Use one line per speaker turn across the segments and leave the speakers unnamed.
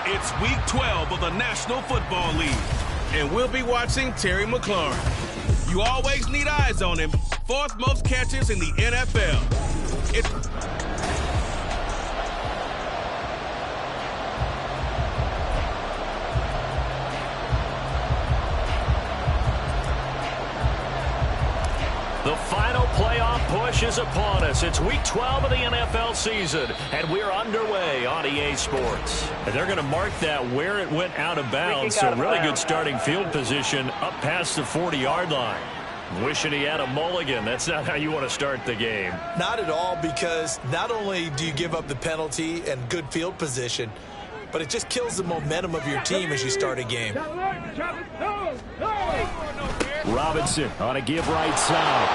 It's Week 12 of the National Football League, and we'll be watching Terry McLaurin. You always need eyes on him. Fourth most catches in the NFL.
The final playoff push is upon us. It's Week 12 of the NFL season, and we're underway on EA Sports. And they're going to mark that where it went out of bounds, so really good starting field position up past the 40-yard line. Wishing he had a mulligan. That's not how you want to start the game.
Not at all, because not only do you give up the penalty and good field position, but it just kills the momentum of your team as you start a game.
Robinson on a give right side.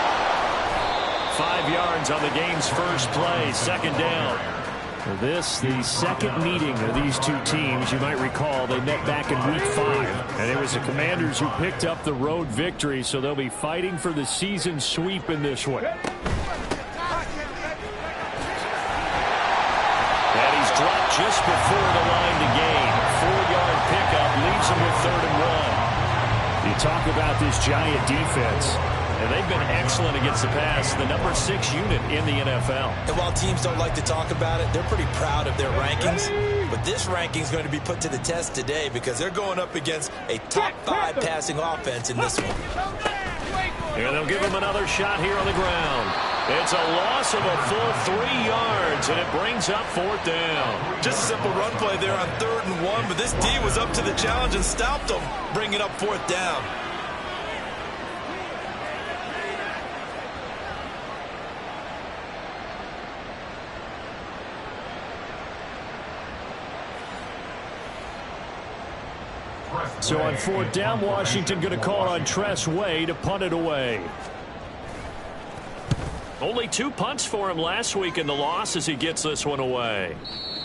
5 yards on the game's first play, second down. This, the second meeting of these two teams. You might recall they met back in Week 5. And it was the Commanders who picked up the road victory, so they'll be fighting for the season sweep in this one. And he's dropped just before the line to gain. 4-yard pickup leaves him with 3rd and 1. You talk about this Giant defense, and they've been excellent against the pass, the number 6 unit in the NFL.
And while teams don't like to talk about it, they're pretty proud of their rankings. But this ranking is going to be put to the test today because they're going up against a top 5 passing offense in this one.
And they'll give him another shot here on the ground. It's a loss of a full 3 yards, and it brings up 4th down.
Just a simple run play there on 3rd and 1, but this D was up to the challenge and stopped them, bringing up 4th down.
So on 4th down, Washington going to call on Tress Way to punt it away. Only 2 punts for him last week in the loss as he gets this one away.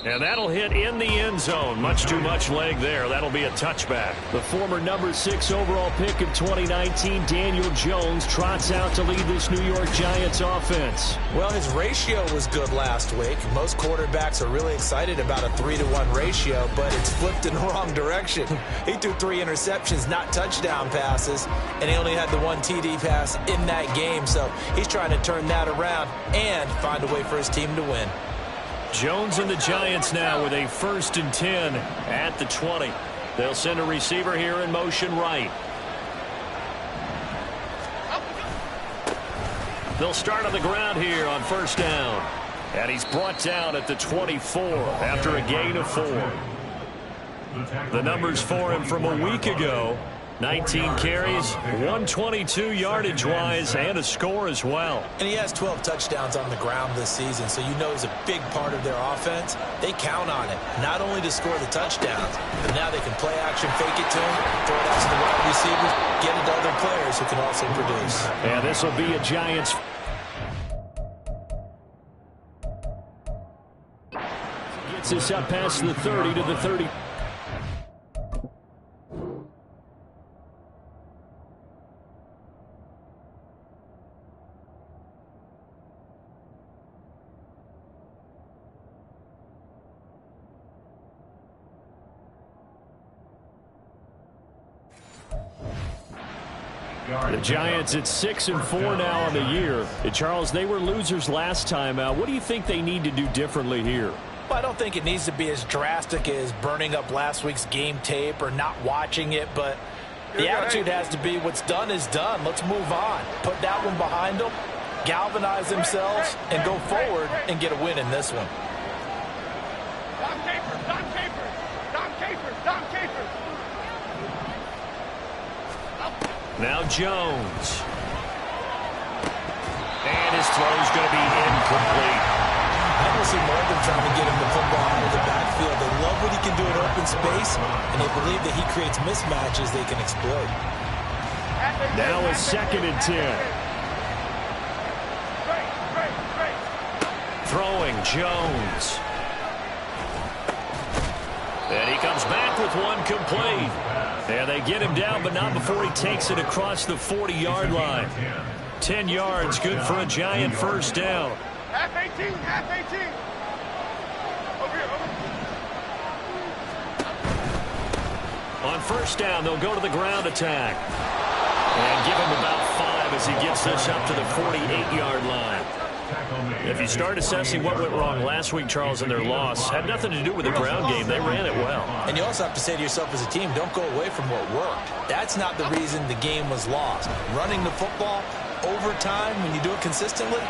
And that'll hit in the end zone. Much too much leg there. That'll be a touchback. The former number 6 overall pick of 2019, Daniel Jones, trots out to lead this New York Giants offense.
Well, his ratio was good last week. Most quarterbacks are really excited about a 3-to-1 ratio, but it's flipped in the wrong direction. He threw 3 interceptions, not touchdown passes, and he only had the 1 TD pass in that game. So he's trying to turn that around and find a way for his team to win.
Jones and the Giants now with a 1st and 10 at the 20. They'll send a receiver here in motion right. They'll start on the ground here on 1st down. And he's brought down at the 24 after a gain of 4. The numbers for him from a week ago. 19 carries, 122 yardage-wise, and a score as well.
And he has 12 touchdowns on the ground this season, so you know he's a big part of their offense. They count on it, not only to score the touchdowns, but now they can play action, fake it to him, throw it out to the wide receivers, get it to other players who can also produce.
And this will be a Giants. Gets this up past the 30 to the 30. The Giants at 6-4 now on the year. And Charles, they were losers last time out. What do you think they need to do differently here?
Well, I don't think it needs to be as drastic as burning up last week's game tape or not watching it, but the attitude has to be what's done is done. Let's move on. Put that one behind them, galvanize themselves, and go forward and get a win in this one.
Dom Capers, Dom Capers, Dom Capers, Dom Capers.
Now Jones. And his throw's going to be incomplete.
I don't see more of them trying to get him the football out of the backfield. They love what he can do in open space, and they believe that he creates mismatches they can exploit.
Now a 2nd and 10. Throwing Jones. And he comes back with one complete. And they get him down, but not before he takes it across the 40-yard line. 10 yards, good for a Giant 1st down.
Half 18, half 18. Over here,
On first down, they'll go to the ground attack. And give him about 5 as he gets this up to the 48-yard line. If you start assessing what went wrong last week, Charles, in their loss, had nothing to do with the ground game. They ran it well.
And you also have to say to yourself as a team, don't go away from what worked. That's not the reason the game was lost. Running the football over time, when you do it consistently,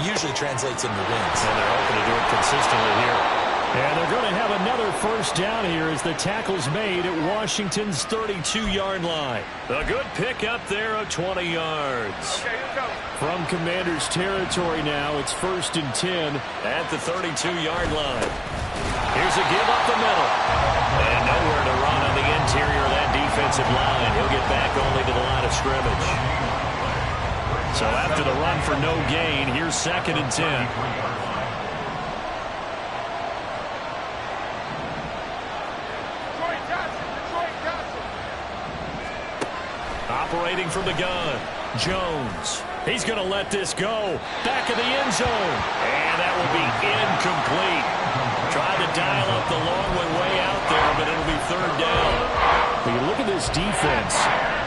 usually translates into wins.
And they're hoping to do it consistently here. And they're going to have another first down here as the tackle's made at Washington's 32-yard line. A good pick up there of 20 yards. From Commanders territory now, it's 1st and 10 at the 32-yard line. Here's a give up the middle. And nowhere to run on the interior of that defensive line. He'll get back only to the line of scrimmage. So after the run for no gain, here's 2nd and 10. Operating from the gun, Jones. He's going to let this go. Back of the end zone. And that will be incomplete. Tried to dial up the long one way out there, but it'll be 3rd down. When you look at this defense,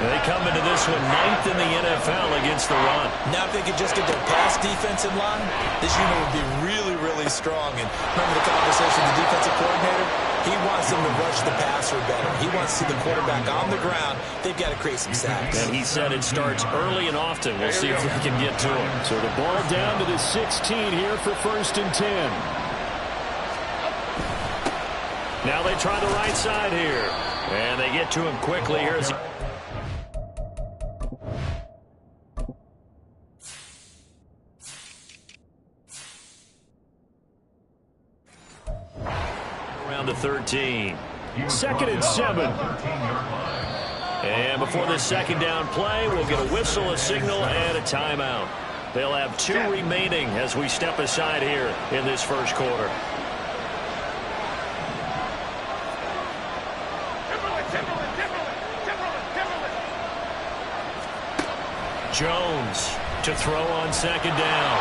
they come into this one 9th in the NFL against the run.
Now if they could just get their pass defense in line, this unit would be really, really strong. And remember the conversation with the defensive coordinator? He wants them to rush the passer better. He wants to see the quarterback on the ground. They've got to create some sacks.
And he said it starts early and often. We'll see if they can get to him. So the ball down to the 16 here for 1st and 10. Now they try the right side here. And they get to him quickly. Here's around to 13. 2nd and 7. And before this 2nd down play, we'll get a whistle, a signal, and a timeout. They'll have 2 remaining as we step aside here in this first quarter. Jones to throw on 2nd down.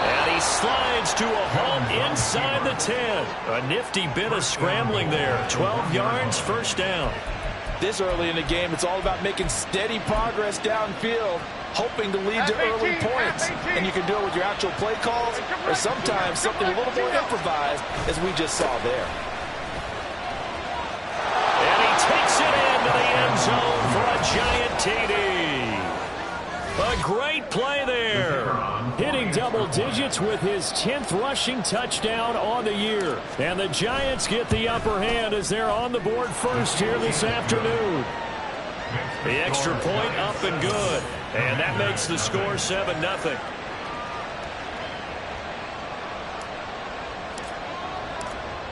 And he slides to a halt inside the 10. A nifty bit of scrambling there. 12 yards, 1st down.
This early in the game, it's all about making steady progress downfield, hoping to lead to early points. And you can do it with your actual play calls or sometimes something a little more improvised, as we just saw there.
And he takes it into the end zone for a giant TD. A great play there. Hitting double digits with his 10th rushing touchdown on the year. And the Giants get the upper hand as they're on the board first here this afternoon. The extra point up and good. And that makes the score 7-0.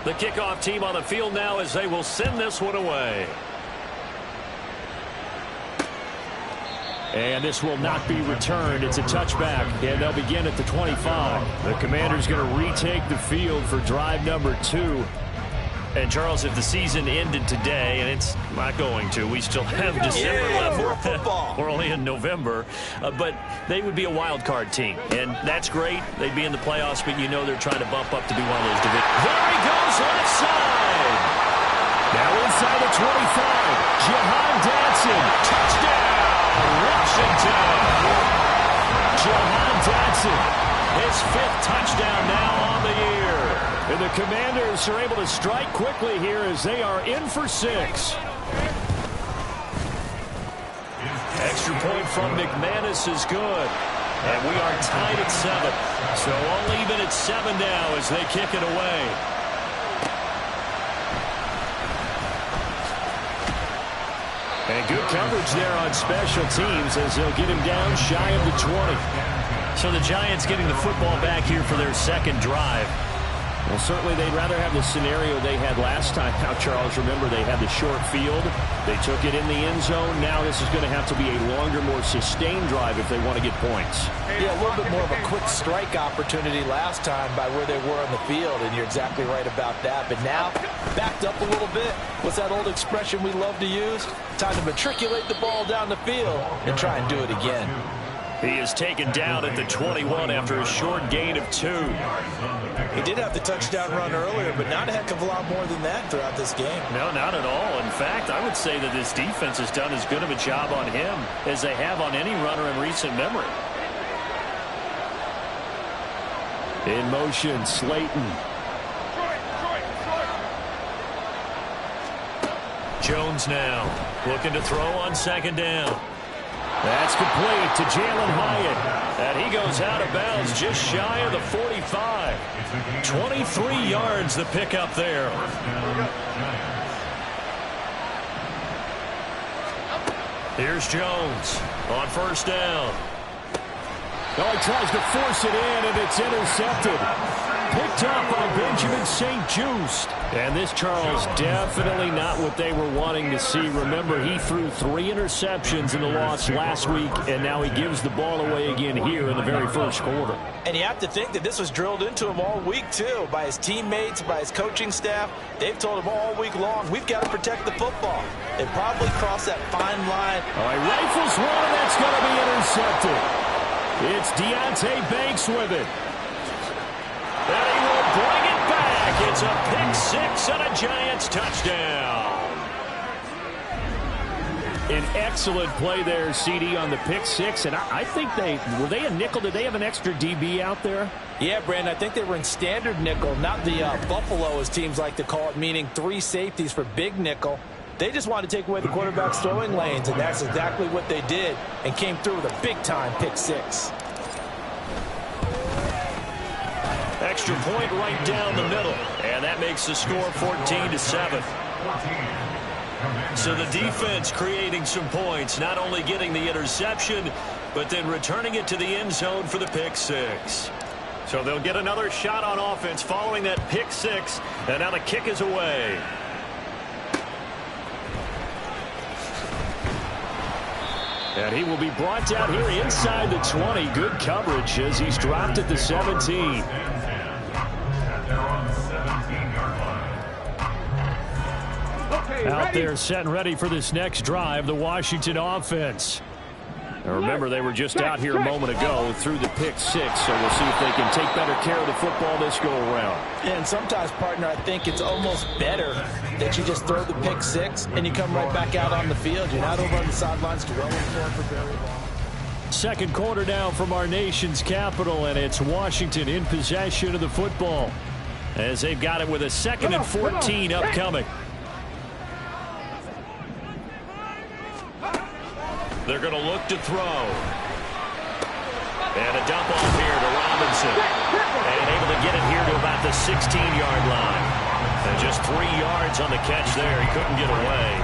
The kickoff team on the field now as they will send this one away. And this will not be returned. It's a touchback, and they'll begin at the 25. The Commanders going to retake the field for drive number 2. And, Charles, if the season ended today, and it's not going to, we still have December left.
More football.
We're only in November. But they would be a wild card team, and that's great. They'd be in the playoffs, but you know they're trying to bump up to be one of those divisions. There he goes, left side. Now inside the 25. Jahan Dotson, touchdown. Washington. Jahan Dotson, his 5th touchdown now on the year. And the Commanders are able to strike quickly here as they are in for 6. Extra point from McManus is good. And we are tied at 7. So all even at 7 now as they kick it away. And good coverage there on special teams as they'll get him down shy of the 20. So the Giants getting the football back here for their 2nd drive. Well, certainly they'd rather have the scenario they had last time. Now, Charles, remember they had the short field. They took it in the end zone. Now this is going to have to be a longer, more sustained drive if they want to get points.
Yeah, a little bit more of a quick strike opportunity last time by where they were on the field, and you're exactly right about that. But now, backed up a little bit. What's that old expression we love to use? Time to matriculate the ball down the field and try and do it again.
He is taken down at the 21 after a short gain of 2.
He did have the touchdown run earlier, but not a heck of a lot more than that throughout this game.
No, not at all. In fact, I would say that this defense has done as good of a job on him as they have on any runner in recent memory. In motion, Slayton. Jones now looking to throw on second down. That's complete to Jalen Hyatt. And he goes out of bounds just shy of the 45. 23 yards the pickup there. Here's Jones on first down.
Oh, he tries to force it in, and it's intercepted. Picked up by Benjamin St-Juste.
And this, Charles, definitely not what they were wanting to see. Remember, he threw 3 interceptions in the loss last week, and now he gives the ball away again here in the very first quarter.
And you have to think that this was drilled into him all week, too, by his teammates, by his coaching staff. They've told him all week long, we've got to protect the football. They probably crossed that fine line.
All right, rifles one, and that's going to be intercepted. It's Deonte Banks with it.
And he will bring it back. It's a pick 6 and a Giants touchdown.
An excellent play there, CD, on the pick 6. And I think were they a nickel? Did they have an extra DB out there?
Yeah, Brandon, I think they were in standard nickel, not the Buffalo, as teams like to call it, meaning 3 safeties for big nickel. They just wanted to take away the quarterback's throwing lanes, and that's exactly what they did, and came through with a big-time pick 6.
Extra point right down the middle, and that makes the score 14-7. So the defense creating some points, not only getting the interception, but then returning it to the end zone for the pick 6. So they'll get another shot on offense following that pick 6, and now the kick is away.
And he will be brought down here inside the 20. Good coverage as he's dropped at the 17. Out there set and ready for this next drive, the Washington offense. Now remember, they were just out here a moment ago through the pick 6, so we'll see if they can take better care of the football this go-around.
And sometimes, partner, I think it's almost better that you just throw the pick 6 and you come right back out on the field. You're not over on the sidelines dwelling for very long.
Second quarter now from our nation's capital, and it's Washington in possession of the football as they've got it with a 2nd and 14 upcoming.
They're going to look to throw. And a dump off here to Robinson. And able to get it here to about the 16-yard line. And just 3 yards on the catch there. He couldn't get away.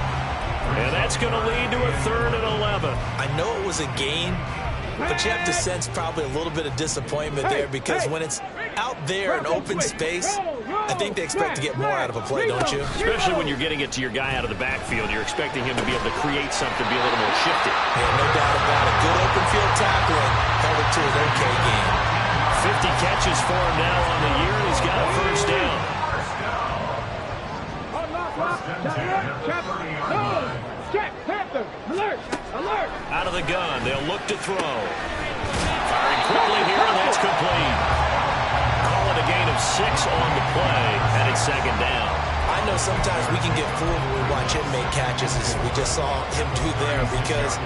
And that's going to lead to a 3rd and 11.
I know it was a gain, but you have to sense probably a little bit of disappointment there, because when it's out there in open space, I think they expect to get more out of a play, don't you?
Especially when you're getting it to your guy out of the backfield. You're expecting him to be able to create something, be a little more shifted.
Yeah, no doubt about it. Good open field tackling held it to an okay game.
50 catches for him now on the year. He's got a first down. Out of the gun, they'll look to throw. Firing quickly here, and that's complete. Call it a gain of 6 on the play, and it's 2nd down.
I know sometimes we can get fooled when we watch him make catches, as we just saw him do there, because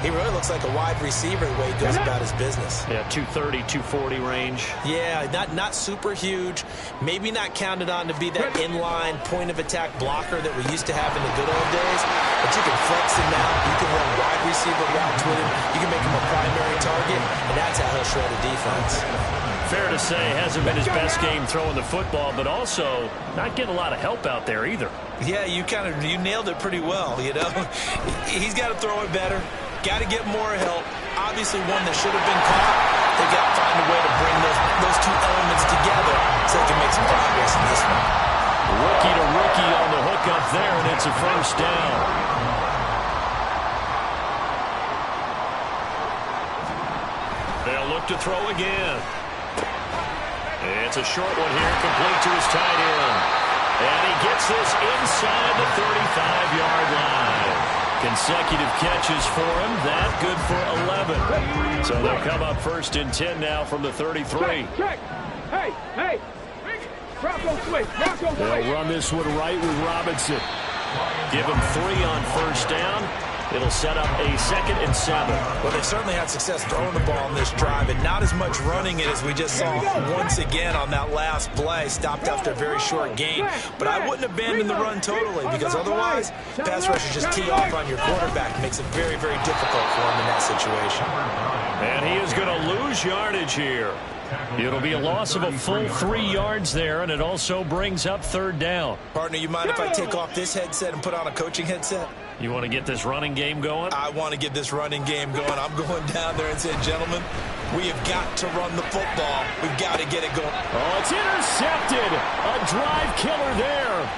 he really looks like a wide receiver the way he goes about his business.
Yeah, 230, 240 range.
Yeah, not super huge. Maybe not counted on to be that inline point-of-attack blocker that we used to have in the good old days. But you can flex him out. You can run wide receiver routes with him. You can make him a primary target, and that's how he'll shred a defense.
Fair to say, hasn't been his best game throwing the football, but also not getting a lot of help out there either.
Yeah, you nailed it pretty well, you know. He's got to throw it better. Got to get more help. Obviously one that should have been caught. They got to find a way to bring those 2 elements together so they can make some progress in this one.
Rookie to rookie on the hook up there, and it's a first down. They'll look to throw again. It's a short one here, complete to his tight end. And he gets this inside the 35-yard line.
Consecutive catches for him. That good for 11. So they'll come up 1st and 10 now from the 33.
Check. Hey. Bronco switch.
They'll run this one right with Robinson. Give him 3 on 1st down. It'll set up a 2nd and 7.
Well, they certainly had success throwing the ball on this drive, and not as much running it as we just saw once again on that last play. Stopped after a very short gain. But I wouldn't abandon the run totally, because otherwise, pass rushers just tee off on your quarterback. It makes it very, very difficult for him in that situation.
And he is going to lose yardage here. It'll be a loss of a full 3 yards there, and it also brings up 3rd down.
Partner, you mind if I take off this headset and put on a coaching headset?
You want to get this running game going?
I want to get this running game going. I'm going down there and saying, gentlemen, we have got to run the football. We've got to get it going.
Oh, it's intercepted. A drive killer there.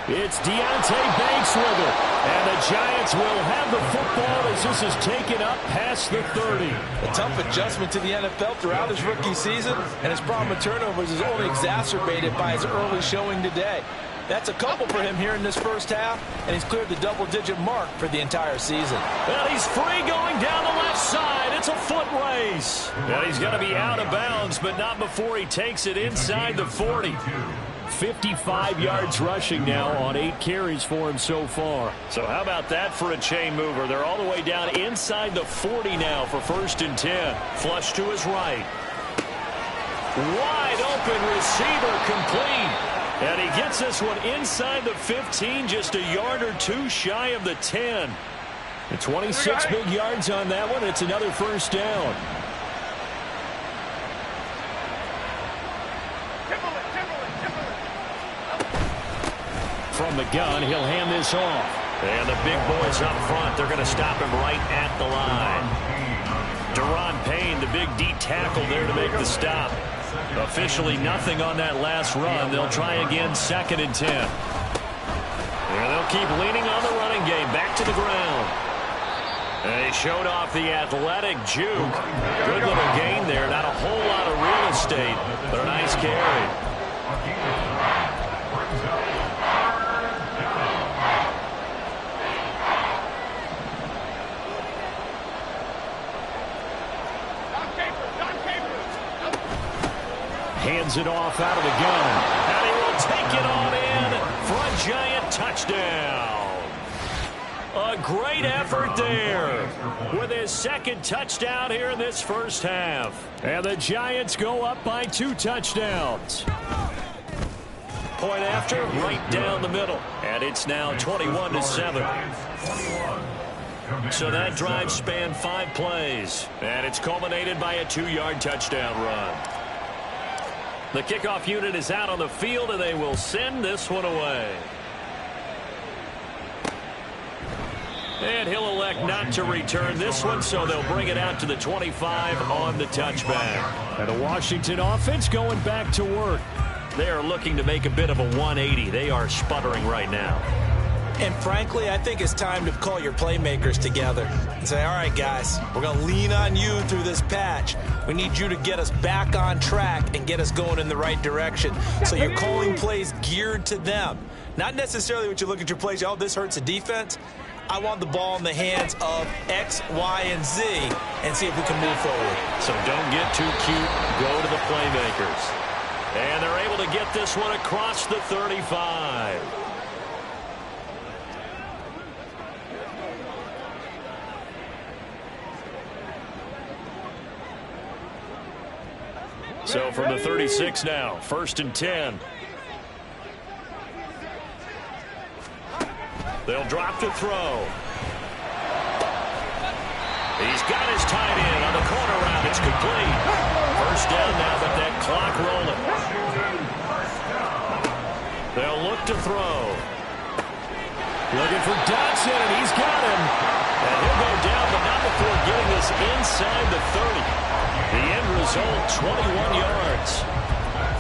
It's Deontay Banks with it. And the Giants will have the football as this is taken up past the 30.
A tough adjustment to the NFL throughout his rookie season, and his problem with turnovers is only exacerbated by his early showing today. That's a couple for him here in this first half, and he's cleared the double-digit mark for the entire season.
Well, he's free going down the left side. It's a foot race. And he's going to be out of bounds, but not before he takes it inside the 40. 55 yards rushing now on 8 carries for him so far. So how about that for a chain mover? They're all the way down inside the 40 now for 1st and 10. Flush to his right. Wide open receiver complete. And he gets this one inside the 15, just a yard or 2 shy of the 10. The 26 big yards on that one. It's another 1st down. From the gun, he'll hand this off. And the big boys up front, they're going to stop him right at the line. Deron Payne, the big D tackle there to make the stop. Officially nothing on that last run. They'll try again 2nd and 10. And they'll keep leaning on the running game. Back to the ground. And he showed off the athletic juke. Good little gain there. Not a whole lot of real estate, but a nice carry. Hands it off out of the gun. And he will take it on in for a Giant touchdown. A great effort there with his 2nd touchdown here in this first half. And the Giants go up by 2 touchdowns. Point after, right down the middle. And it's now 21-7. So that drive spanned 5 plays. And it's culminated by a 2-yard touchdown run. The kickoff unit is out on the field, and they will send this one away. And he'll elect not to return this one, so they'll bring it out to the 25 on the touchback. And the Washington offense going back to work. They are looking to make a bit of a 180. They are sputtering right now.
And frankly, I think it's time to call your playmakers together and say, all right, guys, we're going to lean on you through this patch. We need you to get us back on track and get us going in the right direction. So you're calling plays geared to them. Not necessarily what you look at your plays, oh, this hurts the defense. I want the ball in the hands of X, Y, and Z and see if we can move forward.
So don't get too cute. Go to the playmakers. And they're able to get this one across the 35. So from the 36 now, 1st and 10. They'll drop to throw. He's got his tight end on the corner route. It's complete. 1st down now, but that clock rolling. They'll look to throw. Looking for Dodson, and he's got him. And he'll go down, but not before getting this inside the 30. The end result, 21 yards.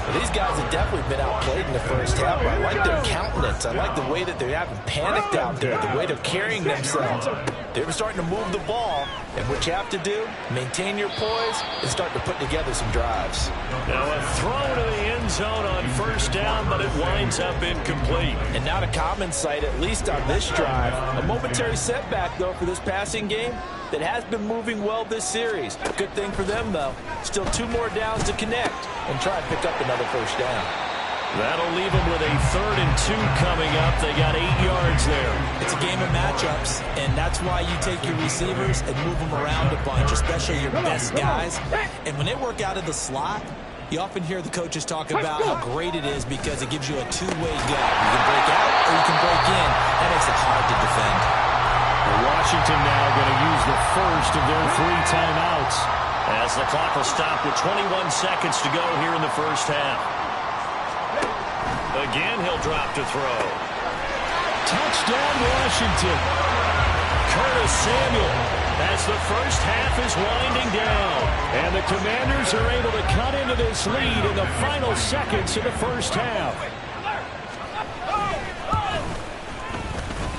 Well, these guys have definitely been outplayed in the first half. I like their countenance. I like the way that they haven't panicked out there, the way they're carrying themselves. They're starting to move the ball, and what you have to do, maintain your poise and start to put together some drives.
Now a throw to the end zone on first down, but it winds up incomplete.
And not a common sight, at least on this drive. A momentary setback, though, for this passing game that has been moving well this series. Good thing for them, though. Still 2 more downs to connect and try and pick up another first down.
That'll leave them with a 3rd and 2 coming up. They got 8 yards there.
It's a game of matchups, and that's why you take your receivers and move them around a bunch, especially your best guys. And when they work out of the slot, you often hear the coaches talk about how great it is because it gives you a 2-way go. You can break out or you can break in. That makes it hard to defend.
Washington now going to use the first of their 3 timeouts.
As the clock will stop with 21 seconds to go here in the first half. Again, he'll drop to throw.
Touchdown, Washington.
Curtis Samuel as the first half is winding down.
And the Commanders are able to cut into this lead in the final seconds of the first half.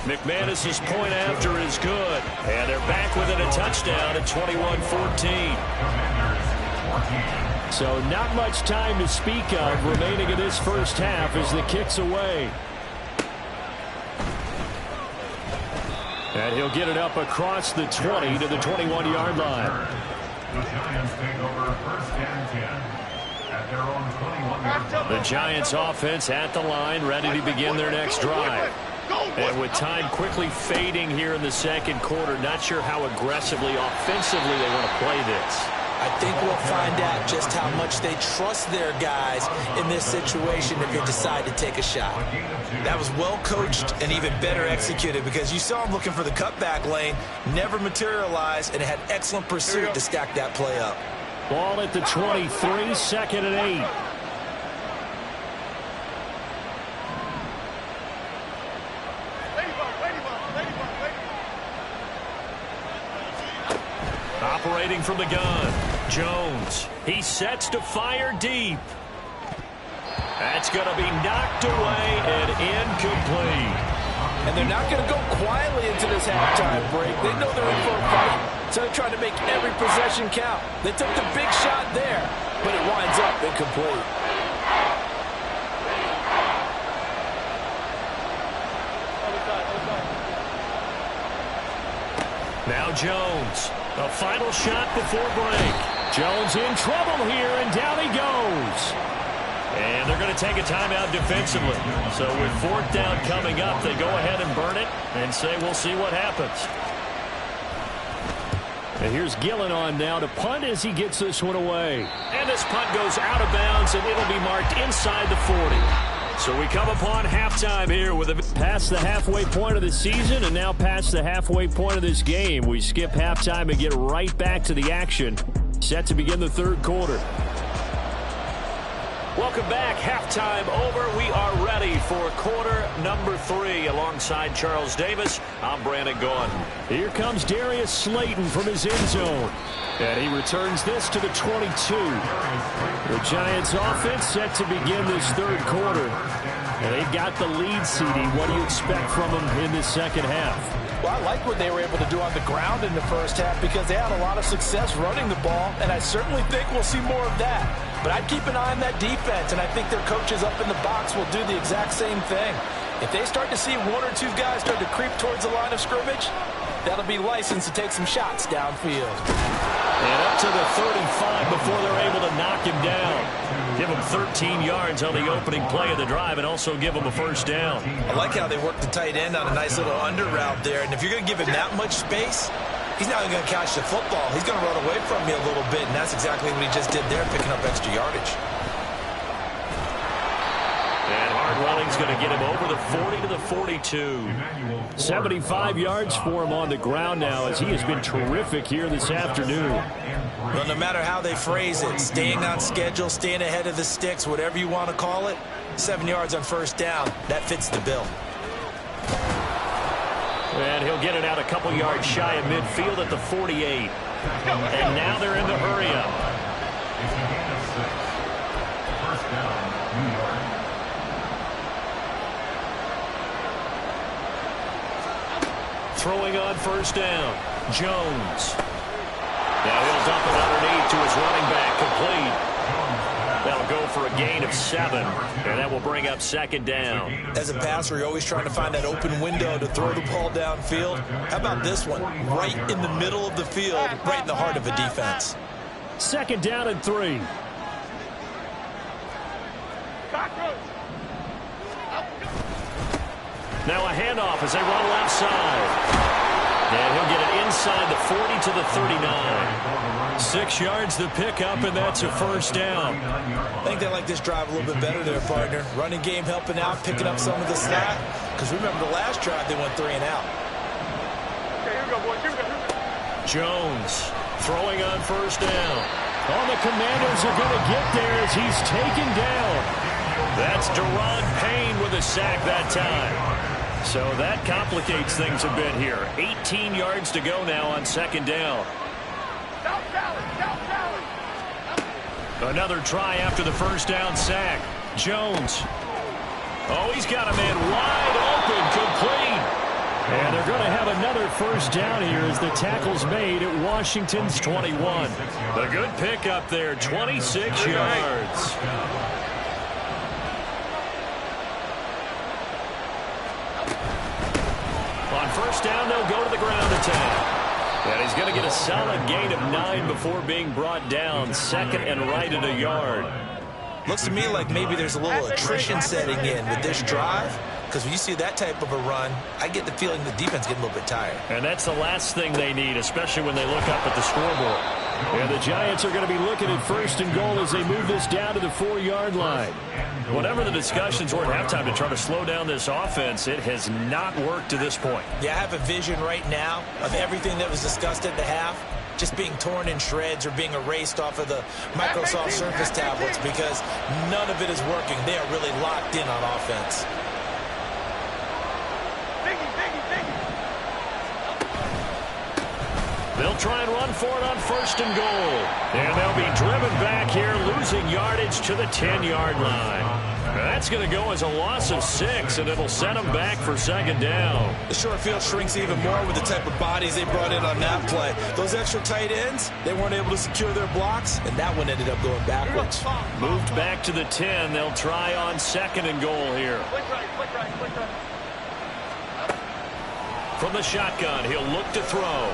McManus's point after is good. And they're back within a touchdown at 21-14.
So not much time to speak of remaining in this first half as the kick's away. And he'll get it up across the 20 to the 21-yard line.
The Giants offense at the line, ready to begin their next drive. And with time quickly fading here in the second quarter, not sure how aggressively, offensively they want to play this.
I think we'll find out just how much they trust their guys in this situation if they decide to take a shot. That was well coached and even better executed because you saw him looking for the cutback lane, never materialized, and had excellent pursuit to stack that play up.
Ball at the 23, 2nd and 8.
Operating from the gun, Jones. He sets to fire deep. That's going to be knocked away and incomplete.
And they're not going to go quietly into this halftime break. They know they're in for a fight, so they're trying to make every possession count. They took the big shot there, but it winds up incomplete.
Now Jones. A final shot before break.
Jones in trouble here, and down he goes.
And they're going to take a timeout defensively. So with 4th down coming up, they go ahead and burn it and say we'll see what happens.
And here's Gillen on now to punt as he gets this one away.
And this punt goes out of bounds, and it'll be marked inside the 40. So we come upon halftime here with a
past the halfway point of the season and now past the halfway point of this game. We skip halftime and get right back to the action. Set to begin the 3rd quarter.
Welcome back. Halftime over. We are ready for quarter number 3 alongside Charles Davis. I'm Brandon Gaudin.
Here comes Darius Slayton from his end zone. And he returns this to the 22. The Giants offense set to begin this 3rd quarter. And they've got the lead, CD. What do you expect from them in this second half?
Well, I like what they were able to do on the ground in the first half because they had a lot of success running the ball, and I certainly think we'll see more of that. But I'd keep an eye on that defense, and I think their coaches up in the box will do the exact same thing. If they start to see 1 or 2 guys start to creep towards the line of scrimmage, that'll be licensed to take some shots downfield.
And up to the 35 before they're able to knock him down. Give him 13 yards on the opening play of the drive and also give him a first down.
I like how they work the tight end on a nice little under route there. And if you're going to give him that much space, he's not going to catch the football. He's going to run away from you a little bit, and that's exactly what he just did there, picking up extra yardage.
And hard running's going to get him over the 40 to the 42.
75 yards for him on the ground now as he has been terrific here this afternoon.
Well, no matter how they phrase it, staying on schedule, staying ahead of the sticks, whatever you want to call it, 7 yards on first down, that fits the bill.
And he'll get it out a couple yards shy of midfield at the 48. And now they're in the hurry-up. Throwing on first down, Jones. Now he'll dump it underneath to his running back, complete. That'll go for a gain of 7, and that will bring up second down.
As a passer, you're always trying to find that open window to throw the ball downfield. How about this one? Right in the middle of the field, right in the heart of a defense.
Second down and 3.
Now a handoff as they run left side. And he'll get it inside the 40 to the 39.
6 yards to pick up, and that's a first down.
I think they like this drive a little bit better there, partner. Running game helping out, picking up some of the slack. Because remember the last drive, they went 3 and out.
Okay, here we go, boys. Here we go.
Jones throwing on first down.
All the Commanders are going to get there as he's taken down.
That's Deron Payne with a sack that time. So that complicates things a bit here. 18 yards to go now on second down. Another try after the first down sack. Jones. Oh, he's got a man wide open, complete.
And they're going to have another first down here as the tackle's made at Washington's 21.
The good pickup there, 26 yards. On first down, they'll go to the ground attack. And he's going to get a solid gain of 9 before being brought down. Second and right at a yard.
Looks to me like maybe there's a little attrition setting in with this drive. Because when you see that type of a run, I get the feeling the defense getting a little bit tired.
And that's the last thing they need, especially when they look up at the scoreboard.
And the Giants are going to be looking at first and goal as they move this down to the 4-yard line.
Whatever the discussions were at halftime to try to slow down this offense, it has not worked to this point.
Yeah, I have a vision right now of everything that was discussed at the half just being torn in shreds or being erased off of the Microsoft Surface tablets because none of it is working. They are really locked in on offense.
They'll try and run for it on first and goal. And they'll be driven back here, losing yardage to the 10-yard line. That's going to go as a loss of 6, and it'll set them back for second down.
The short field shrinks even more with the type of bodies they brought in on that play. Those extra tight ends, they weren't able to secure their blocks, and that one ended up going backwards.
Moved back to the 10. They'll try on second and goal here.
Click right, click right, click right.
From the shotgun, he'll look to throw.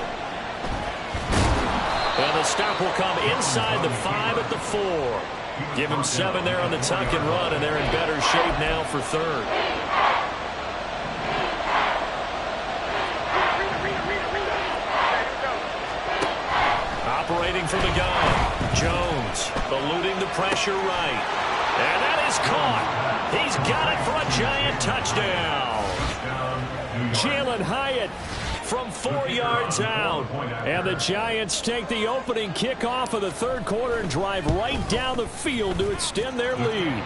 And the stop will come inside the 5 at the 4. Give him 7 there on the tuck and run, and they're in better shape now for third. Operating from the gun. Jones eluding the pressure right. And that is caught. He's got it for a Giant touchdown.
Jalen Hyatt from 4 yards out. And the Giants take the opening kickoff of the third quarter and drive right down the field to extend their lead.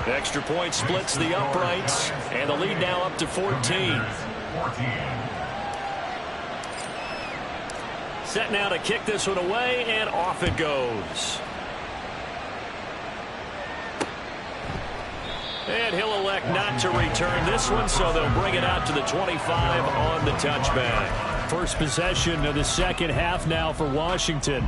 Extra point splits the uprights, and the lead now up to 14. Set now to kick this one away, and off it goes. And he'll elect not to return this one, so they'll bring it out to the 25 on the touchback.
First possession of the second half now for Washington.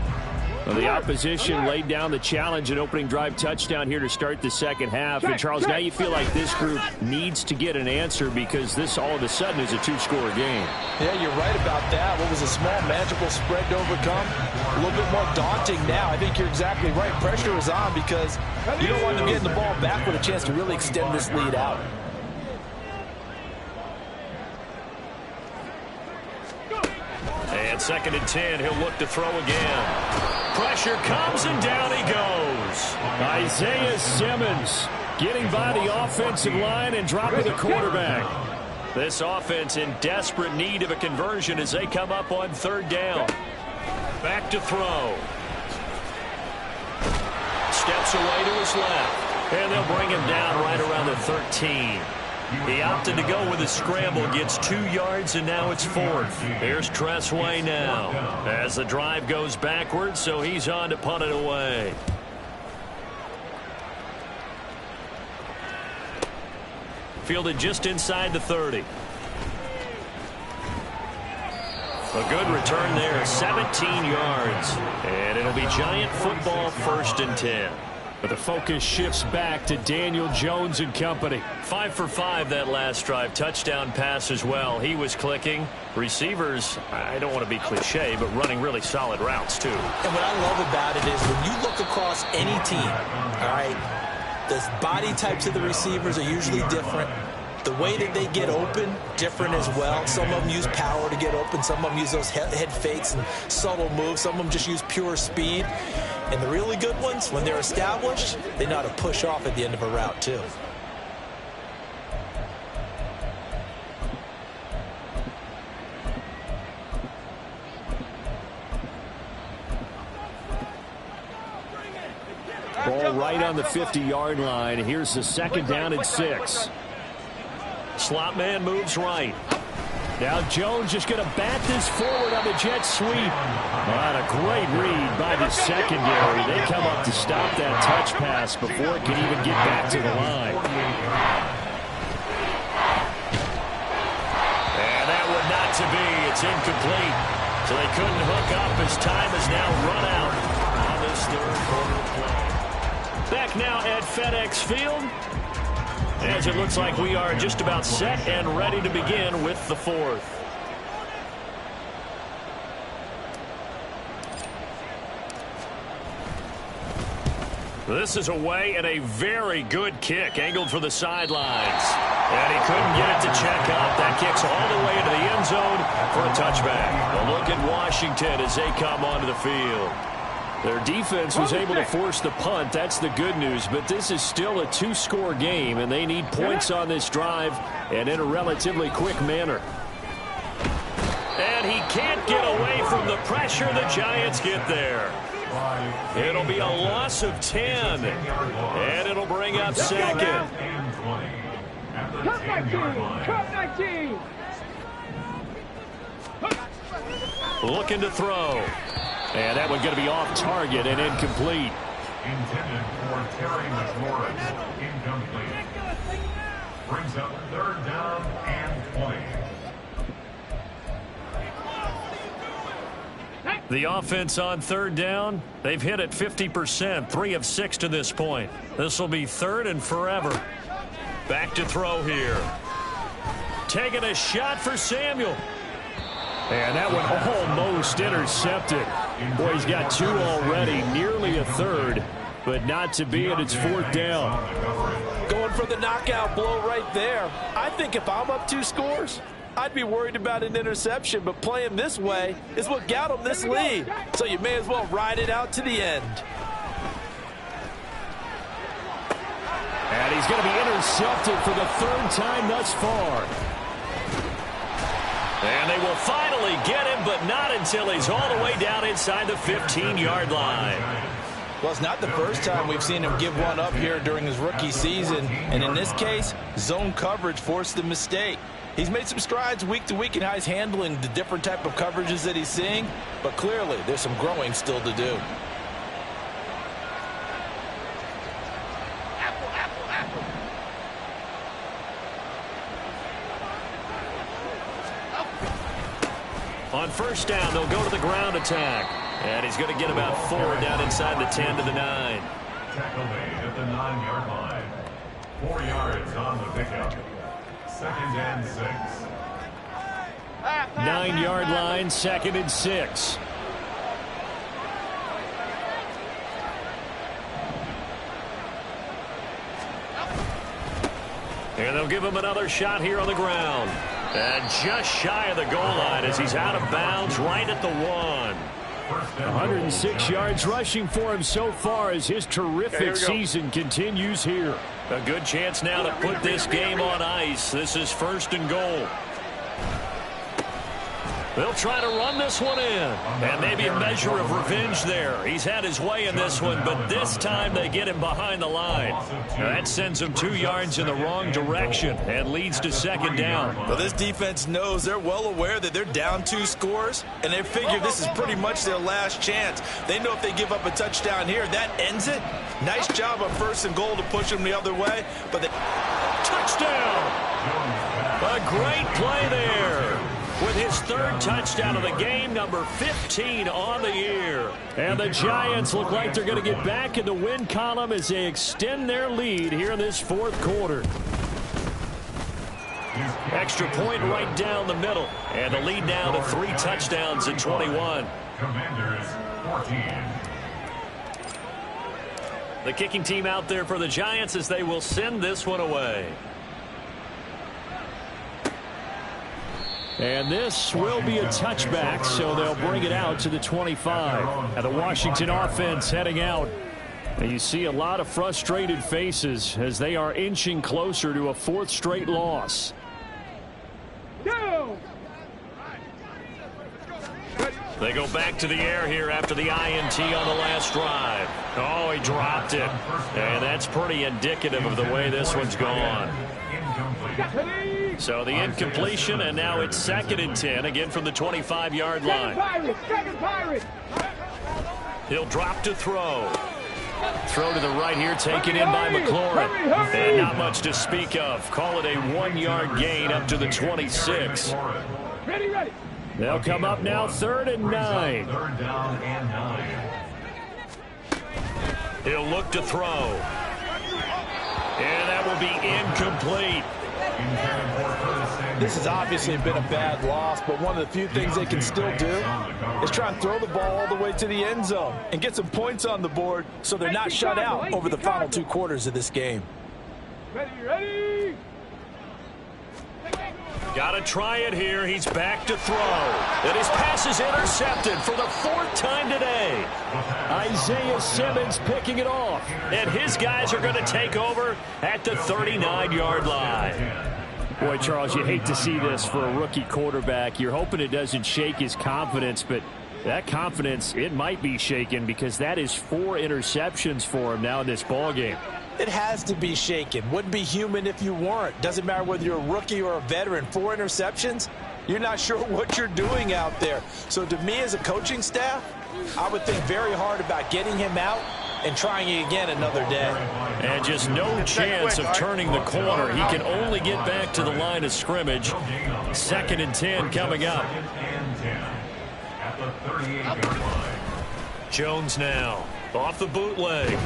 Well, the opposition laid down the challenge, an opening drive touchdown here to start the second half. And, Charles, now you feel like this group needs to get an answer because this all of a sudden is a 2-score game.
Yeah, you're right about that. What was a small, magical spread to overcome? A little bit more daunting now. I think you're exactly right. Pressure is on because you don't want them getting the ball back with a chance to really extend this lead out.
And second and 10, he'll look to throw again. Pressure comes, and down he goes.
Isaiah Simmons getting by the offensive line and dropping the quarterback.
This offense in desperate need of a conversion as they come up on third down. Back to throw. Steps away to his left. And they'll bring him down right around the 13. He opted to go with a scramble, gets 2 yards, and now it's fourth. Here's Tressway now as the drive goes backwards, so he's on to punt it away. Fielded just inside the 30. A good return there, 17 yards. And it'll be Giant football, 1st and 10.
But the focus shifts back to Daniel Jones and company.
5 for 5 that last drive. Touchdown pass as well. He was clicking. Receivers, I don't want to be cliche, but running really solid routes too.
And what I love about it is when you look across any team, all right, the body types of the receivers are usually different. The way that they get open, different as well. Some of them use power to get open. Some of them use those head fakes and subtle moves. Some of them just use pure speed. And the really good ones, when they're established, they know how to push off at the end of a route too.
Ball right on the 50-yard line. Here's the 2nd down and 6.
Slot man moves right.
Now Jones just going to bat this forward on the jet sweep. What a great read by the secondary. They come up to stop that touch pass before it can even get back to the line.
And that would not to be. It's incomplete. So they couldn't hook up as time is now run out on this third quarter play. Back now at FedEx Field, as it looks like we are just about set and ready to begin with the 4th. This is away and a very good kick angled for the sidelines. And he couldn't get it to check out. That kicks all the way into the end zone for a touchback. A look at Washington as they come onto the field. Their defense was able to force the punt. That's the good news. But this is still a 2-score game, and they need points on this drive and in a relatively quick manner. And he can't get away from the pressure. The Giants get there. It'll be a loss of 10, and it'll bring up 2nd.
Cut 19!
Looking to throw. And that one going to be off target and incomplete.
Intended for Terry McLaurin. Incomplete. Brings up 3rd down and 20.
The offense on 3rd down, they've hit it 50%, 3 of 6 to this point. This will be 3rd and forever. Back to throw here. Taking a shot for Samuel.
And that one almost intercepted. Boy, he's got 2 already, nearly a 3rd, but not to be, and it's 4th down.
Going for the knockout blow right there. I think if I'm up 2 scores, I'd be worried about an interception, but playing this way is what got him this lead. So you may as well ride it out to the end.
And he's going to be intercepted for the 3rd time thus far.
And they will finally get him, but not until he's all the way down inside the 15-yard line.
Well, it's not the first time we've seen him give one up here during his rookie season. And in this case, zone coverage forced the mistake. He's made some strides week to week in how he's handling the different type of coverages that he's seeing. But clearly, there's some growing still to do.
On 1st down, they'll go to the ground attack. And he's going to get about 4 down inside the 10 to the 9.
Tackle made at the 9-yard line. 4 yards on the pickup. 2nd and 6.
9-yard line, 2nd and 6.
And they'll give him another shot here on the ground. And just shy of the goal line as he's out of bounds right at the 1.
106 yards rushing for him so far as his terrific season continues here.
A good chance now to put this game on ice. This is 1st and goal. They'll try to run this one in. And maybe a measure of revenge there. He's had his way in this one, but this time they get him behind the line. Now that sends him 2 yards in the wrong direction and leads to 2nd down.
Well, this defense knows, they're well aware that they're down 2 scores, and they figure this is pretty much their last chance. They know if they give up a touchdown here, that ends it. Nice job on 1st and goal to push them the other way, but they...
Touchdown! A great play there. with his 3rd touchdown of the game, number 15 on the year. And the Giants look like they're going to get back in the win column as they extend their lead here in this 4th quarter. Extra point right down the middle. And the lead now to 3 touchdowns at 21.
Commanders 14.
The kicking team out there for the Giants as they will send this one away. And this will be a touchback, so they'll bring it out to the 25. And the Washington offense heading out. And you see a lot of frustrated faces as they are inching closer to a 4th straight loss. They go back to the air here after the INT on the last drive. Oh, he dropped it. And that's pretty indicative of the way this one's gone. So the incompletion, and now it's 2nd and 10, again from the 25-yard line. He'll drop to throw. Throw to the right here, taken in by McLaurin. And not much to speak of. Call it a 1-yard gain up to the 26.
Ready.
They'll come up now 3rd and 9.
3rd down and 9.
He'll look to throw. And that will be incomplete.
This has obviously been a bad loss, but one of the few things they can still do is try and throw the ball all the way to the end zone and get some points on the board so they're not shut out over the final 2 quarters of this game.
Ready.
Got to try it here. He's back to throw. And his pass is intercepted for the 4th time today. Isaiah Simmons picking it off. And his guys are going to take over at the 39-yard line. Boy, Charles, you hate to see this for a rookie quarterback. You're hoping it doesn't shake his confidence, but that confidence, it might be shaken because that is 4 interceptions for him now in this ballgame.
It has to be shaken. Wouldn't be human if you weren't. Doesn't matter whether you're a rookie or a veteran. 4 interceptions, you're not sure what you're doing out there. So to me as a coaching staff, I would think very hard about getting him out and trying it again another day.
And just no chance of turning the corner. He can only get back to the line of scrimmage. 2nd and 10 coming up.
At the 38-yard line.
Jones now off the bootleg.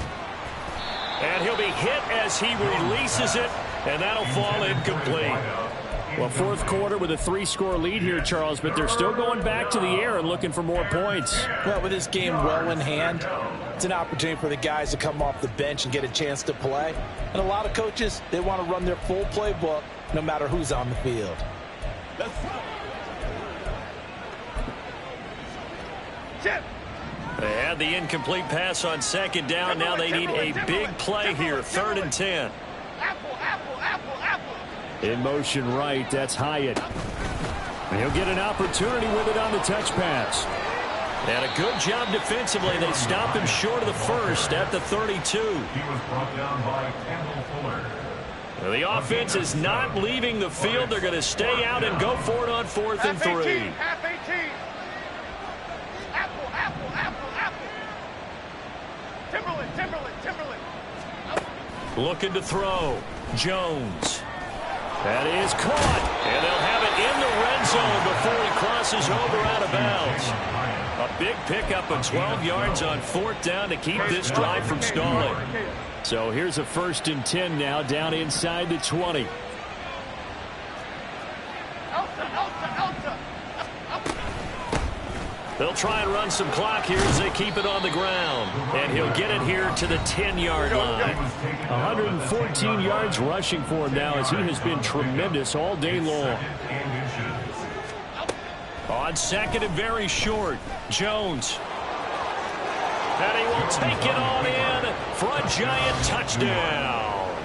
And he'll be hit as he releases it, and that'll fall incomplete. Well, 4th quarter with a 3-score lead here, Charles, but they're still going back to the air and looking for more points.
Well, with this game well in hand, it's an opportunity for the guys to come off the bench and get a chance to play. And a lot of coaches, they want to run their full playbook no matter who's on the field.
They had the incomplete pass on 2nd down. Now they need a big play here. 3rd and 10. In motion right, that's Hyatt. And he'll get an opportunity with it on the touch pass. And a good job defensively. They stopped him short of the 1st at the 32.
He was brought down by Kendall Fuller.
Well, the offense is not leaving the field. They're going to stay out and go for it on 4th and 3.
Half 18. Timberland.
Looking to throw. Jones. That is caught. And they'll have it in the red zone before he crosses over out of bounds. A big pickup of 12 yards on 4th down to keep this drive from stalling. So here's a 1st and 10 now down inside the 20. They'll try and run some clock here as they keep it on the ground. And he'll get it here to the 10-yard line. 114 yards rushing for him now as he has been tremendous all day long. On 2nd and very short, Jones. And he will take it on in for a giant touchdown.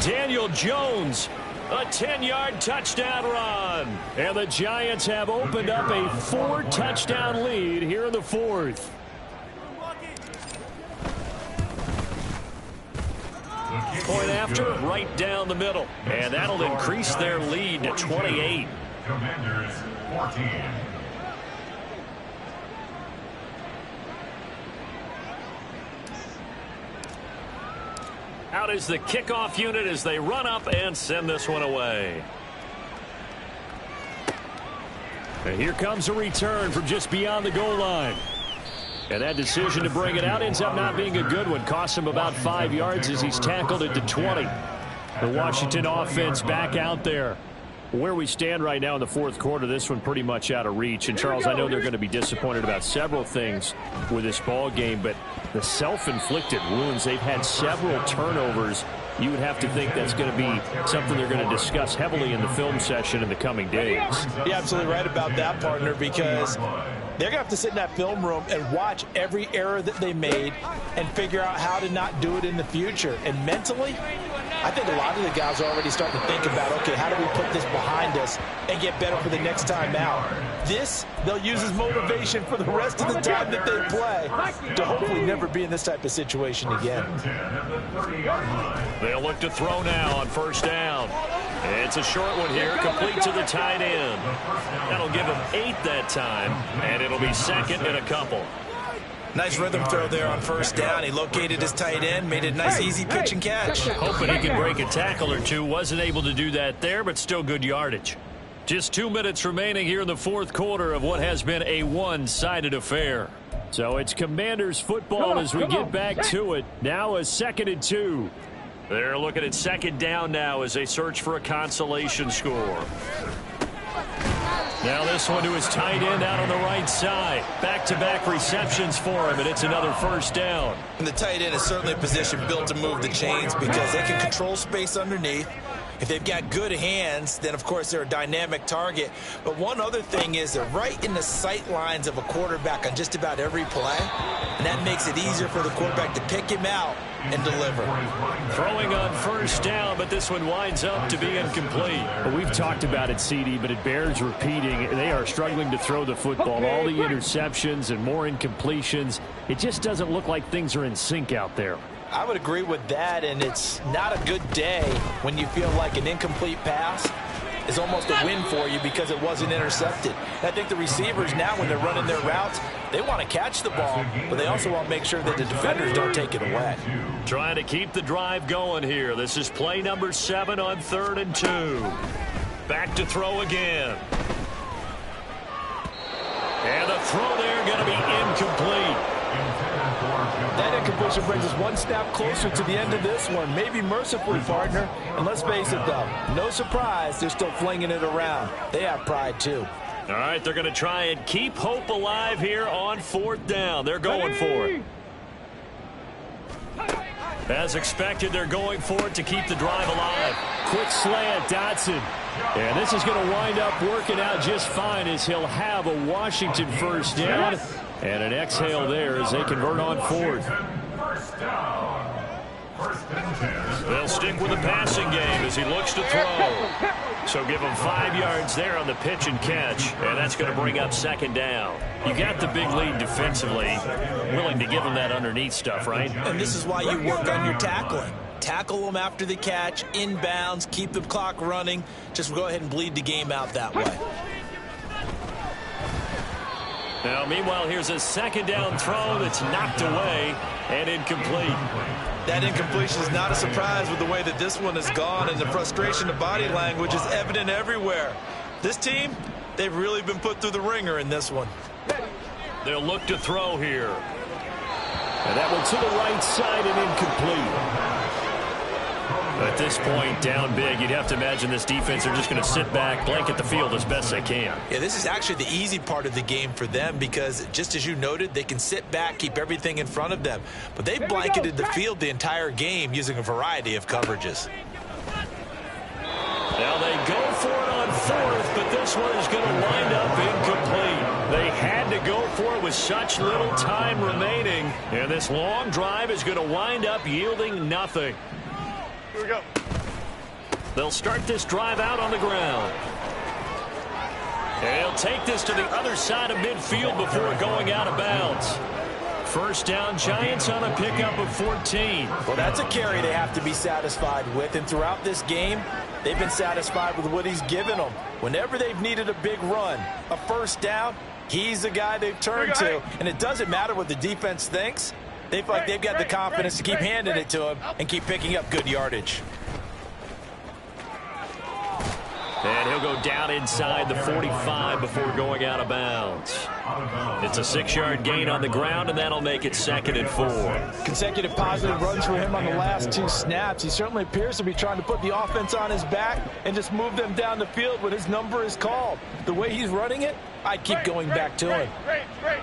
Daniel Jones. A 10-yard touchdown run. And the Giants have opened up a 4-touchdown lead here in the 4th. Point after, right down the middle. And that'll increase their lead to 28.
Commanders 14.
Out is the kickoff unit as they run up and send this one away.
And here comes a return from just beyond the goal line. And that decision to bring it out ends up not being a good one. Costs him about 5 yards as he's tackled at the 20. The Washington offense back out there. Where we stand right now in the fourth quarter, this one pretty much out of reach. And, Charles, I know they're going to be disappointed about several things with this ball game, but the self-inflicted wounds, they've had several turnovers. You would have to think that's going to be something they're going to discuss heavily in the film session in the coming days.
You're absolutely right about that, partner, because they're going to have to sit in that film room and watch every error that they made and figure out how to not do it in the future. And mentally, I think a lot of the guys are already starting to think about, okay, how do we put this behind us and get better for the next time out? This, they'll use as motivation for the rest of the time that they play to hopefully never be in this type of situation again.
They'll look to throw now on first down. It's a short one here, complete to the tight end. That'll give him 8 that time, and it'll be second and a couple.
Nice rhythm throw there on first down. He located his tight end, made it a nice, easy pitch and catch.
Hoping he could break a tackle or two. Wasn't able to do that there, but still good yardage. Just 2 minutes remaining here in the fourth quarter of what has been a one-sided affair. So it's Commanders football as we get back to it. Now a 2nd and 2. They're looking at second down now as they search for a consolation score. Now this one to his tight end out on the right side. Back-to-back receptions for him, and it's another first down.
And the tight end is certainly a position built to move the chains because they can control space underneath. If they've got good hands, then, of course, they're a dynamic target. But one other thing is they're right in the sight lines of a quarterback on just about every play, and that makes it easier for the quarterback to pick him out and deliver.
Throwing on first down, but this one winds up to be incomplete.
Well, we've talked about it, CD, but it bears repeating. They are struggling to throw the football. All the interceptions and more incompletions. It just doesn't look like things are in sync out there.
I would agree with that, and it's not a good day when you feel like an incomplete pass is almost a win for you because it wasn't intercepted. And I think the receivers now, when they're running their routes, they want to catch the ball, but they also want to make sure that the defenders don't take it away.
Trying to keep the drive going here. This is play number 7 on 3rd and 2. Back to throw again. And the throw there going to be incomplete.
That incompletion brings us one step closer to the end of this one. Maybe mercifully, partner. And let's face it, though, no surprise, they're still flinging it around. They have pride, too.
All right, they're going to try and keep hope alive here on 4th down. They're going for it. As expected, they're going for it to keep the drive alive.
Quick slant, Dotson. And this is going to wind up working out just fine as he'll have a Washington first down. And an exhale there as they convert on 4th.
They'll stick with the passing game as he looks to throw. So give him 5 yards there on the pitch and catch. And that's going to bring up 2nd down. You got the big lead defensively. Willing to give him that underneath stuff, right?
And this is why you work on your tackling. Tackle them after the catch, inbounds, keep the clock running. Just go ahead and bleed the game out that way.
Now, meanwhile, here's a 2nd down throw that's knocked away and incomplete.
That incompletion is not a surprise with the way that this one has gone, and the frustration of body language is evident everywhere. This team, they've really been put through the ringer in this one.
They'll look to throw here.
And that one to the right side and incomplete.
At this point, down big, you'd have to imagine this defense are just going to sit back, blanket the field as best they can.
Yeah, this is actually the easy part of the game for them because, just as you noted, they can sit back, keep everything in front of them. But they've blanketed the field the entire game using a variety of coverages.
Now they go for it on 4th, but this one is going to wind up incomplete. They had to go for it with such little time remaining, and this long drive is going to wind up yielding nothing.
Here we go.
They'll start this drive out on the ground. And he'll take this to the other side of midfield before going out of bounds. First down, Giants on a pickup of 14.
Well, that's a carry they have to be satisfied with, and throughout this game, they've been satisfied with what he's given them. Whenever they've needed a big run, a first down, he's the guy they've turned to, and it doesn't matter what the defense thinks. They feel like they've got the confidence to keep handing it to him and keep picking up good yardage.
And he'll go down inside the 45 before going out of bounds. It's a 6-yard gain on the ground, and that'll make it 2nd and 4.
Consecutive positive runs for him on the last 2 snaps. He certainly appears to be trying to put the offense on his back and just move them down the field when his number is called. The way he's running it, I'd keep going back to him.
Great.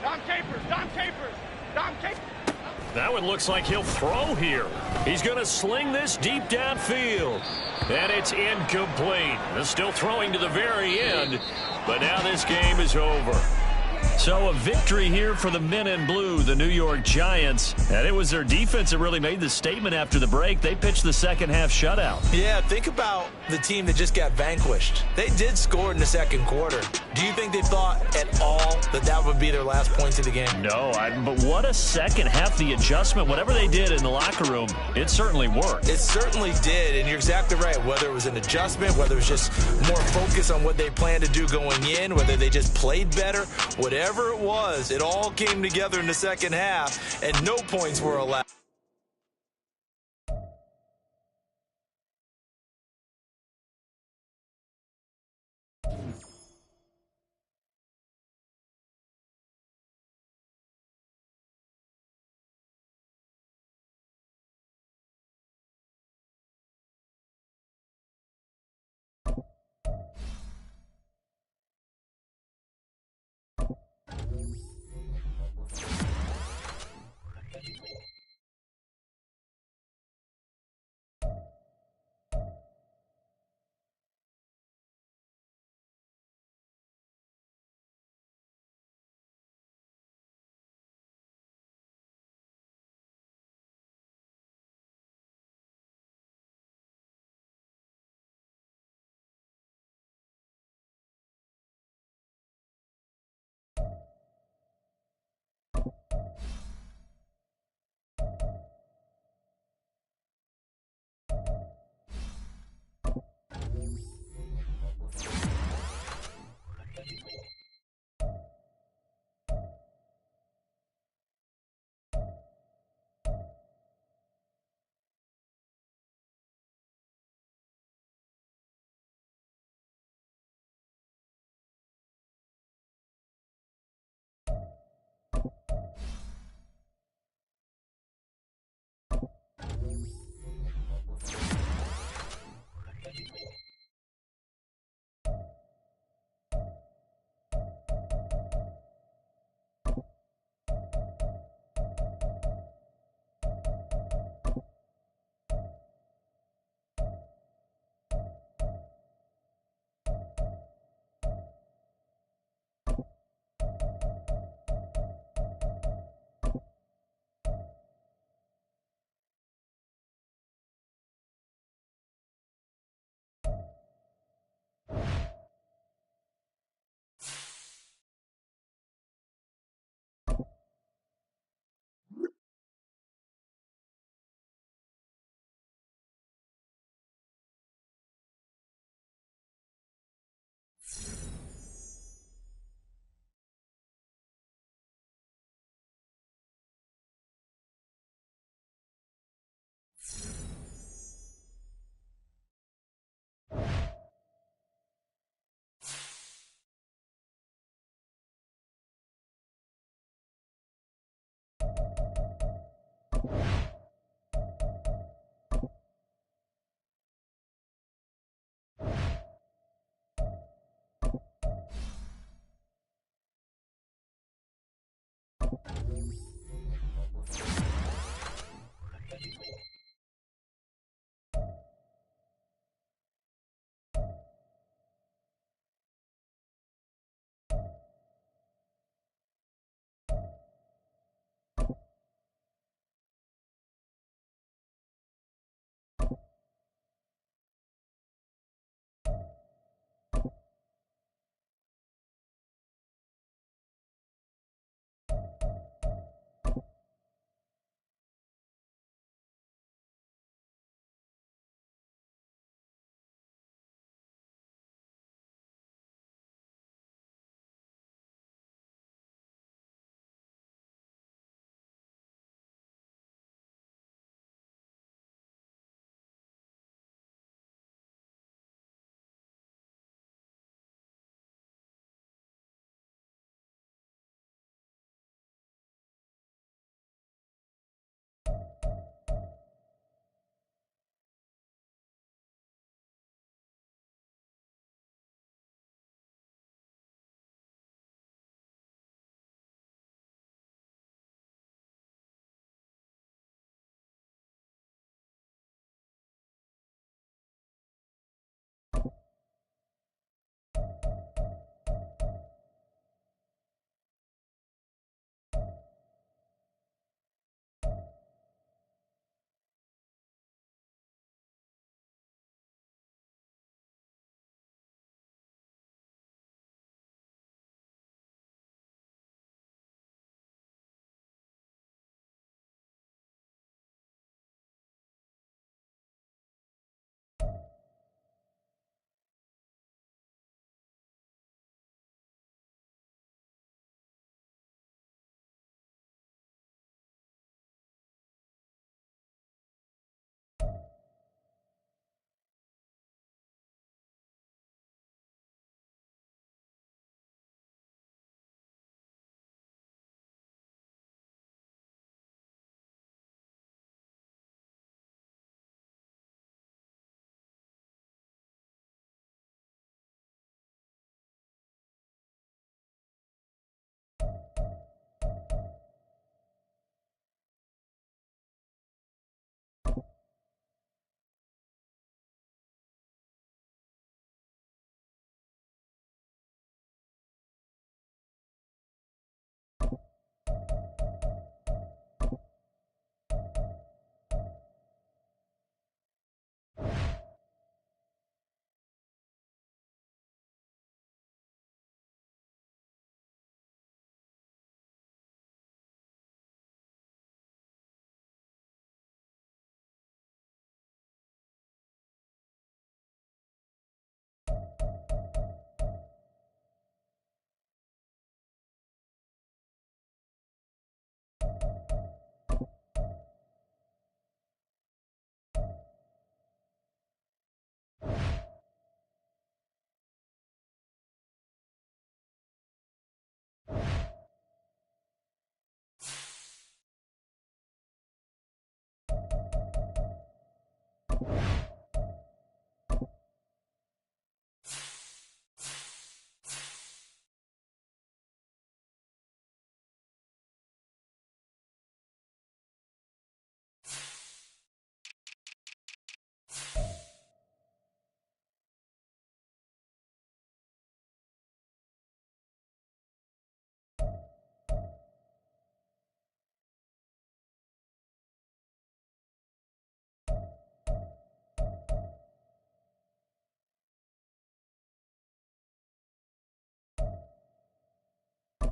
Dom Capers.
That one looks like he'll throw here. He's going to sling this deep downfield. And it's incomplete. They're still throwing to the very end. But now this game is over. So a victory here for the men in blue, the New York Giants. And it was their defense that really made the statement after the break. They pitched the second half shutout.
Yeah, think about the team that just got vanquished. They did score in the second quarter. Do you think they thought at all that that would be their last points of the game?
No, but what a second half. The adjustment, whatever they did in the locker room, it certainly worked.
It certainly did, and you're exactly right. Whether it was an adjustment, whether it was just more focus on what they planned to do going in, whether they just played better, whatever it was, it all came together in the second half, and no points were allowed.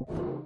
You